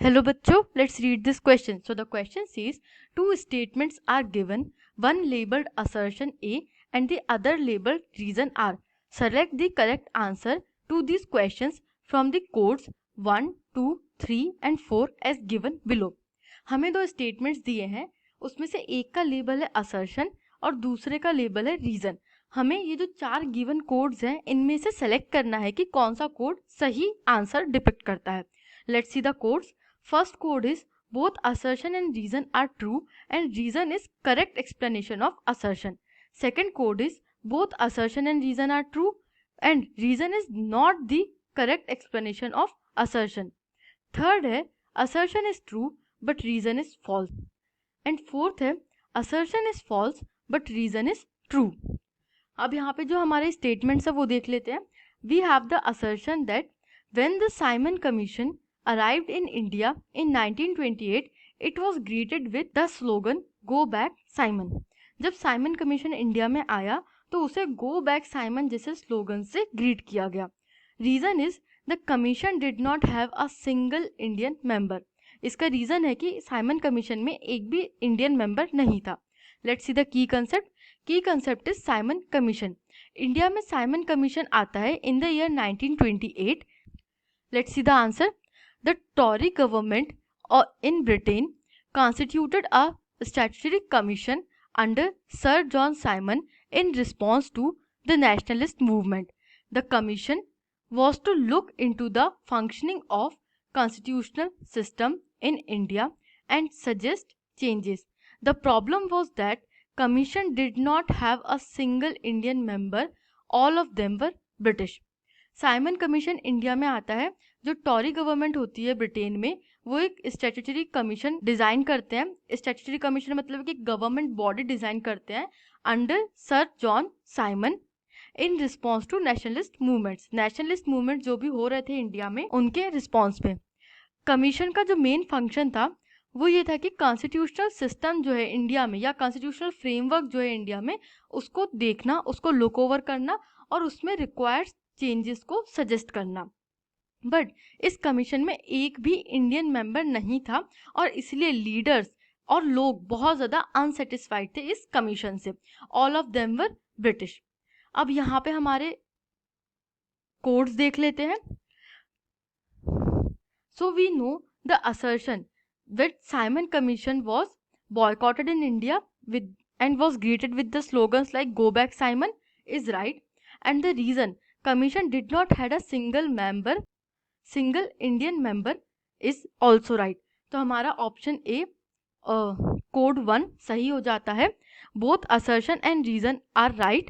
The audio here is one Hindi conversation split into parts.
Hello bachcho, let's read this question. So the question says two statements are given, one labeled assertion A and the other labeled reason R. Select the correct answer to these questions from the codes 1, 2, 3 and 4 as given below. हमें दो स्टेटमेंट्स दिए हैं, उसमें से एक का लेबल है असर्शन और दूसरे का लेबल है रीजन. हमें ये जो चार गिवन कोड्स हैं इनमें से सेलेक्ट करना है कि कौन सा कोड सही आंसर डिपिक्ट करता है. Let's see the codes. First code is both assertion and reason are true and reason is correct explanation of assertion. Second code is both assertion and reason are true and reason is not the correct explanation of assertion. Third है assertion is true but reason is false. And fourth है assertion is false but reason is true. अब यहाँ पे जो हमारे statements है वो देख लेते हैं. We have the assertion that when the Simon Commission arrived in India in 1928, it was greeted with the slogan "Go back, Simon." जब साइमन कमीशन इंडिया में आया तो उसे "Go back, Simon" जैसे स्लोगन से ग्रीट किया गया. Reason is the commission did not have a single Indian member. इसका रीजन है कि साइमन कमीशन में एक भी इंडियन मेंबर नहीं था. Let's see the key concept. Key concept is Simon commission. India में साइमन कमीशन आता है in the year 1928. Let's see the answer. The Tory government in Britain constituted a statutory commission under Sir John Simon in response to the nationalist movement. The commission was to look into the functioning of constitutional system in India and suggest changes. The problem was that commission did not have a single Indian member. All of them were British. Simon commission India में आता है. जो टॉरी गवर्नमेंट होती है ब्रिटेन में वो एक स्टैट्यूटरी कमीशन डिजाइन करते हैं. स्टैट्यूटरी कमीशन मतलब कि गवर्नमेंट बॉडी डिजाइन करते हैं under sir John Simon in response to nationalist movements. Nationalist movement जो भी हो रहे थे इंडिया में उनके रिस्पॉन्स पे. कमीशन का जो मेन फंक्शन था वो ये था कि कॉन्स्टिट्यूशनल सिस्टम जो है इंडिया में या कॉन्स्टिट्यूशनल फ्रेमवर्क जो है इंडिया में उसको देखना, उसको लुक ओवर करना और उसमें रिक्वायर्ड चेंजेस को सजेस्ट करना. बट इस कमीशन में एक भी इंडियन मेंबर नहीं था और इसलिए लीडर्स और लोग बहुत ज़्यादा अनसेटिस्फाइड थे इस कमीशन से. All of them were British. अब यहाँ पे हमारे कोड्स देख लेते हैं. So we know the assertion that Simon commission was boycotted in India with and was greeted with the slogans like "Go back, Simon" is right. And the reason commission did not had a single Indian member is also right. तो हमारा ऑप्शन ए कोड 1 सही हो जाता है. Both assertion and reason are right,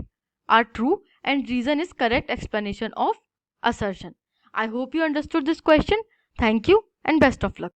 are true and reason is correct explanation of assertion. I hope you understood this question. Thank you and best of luck.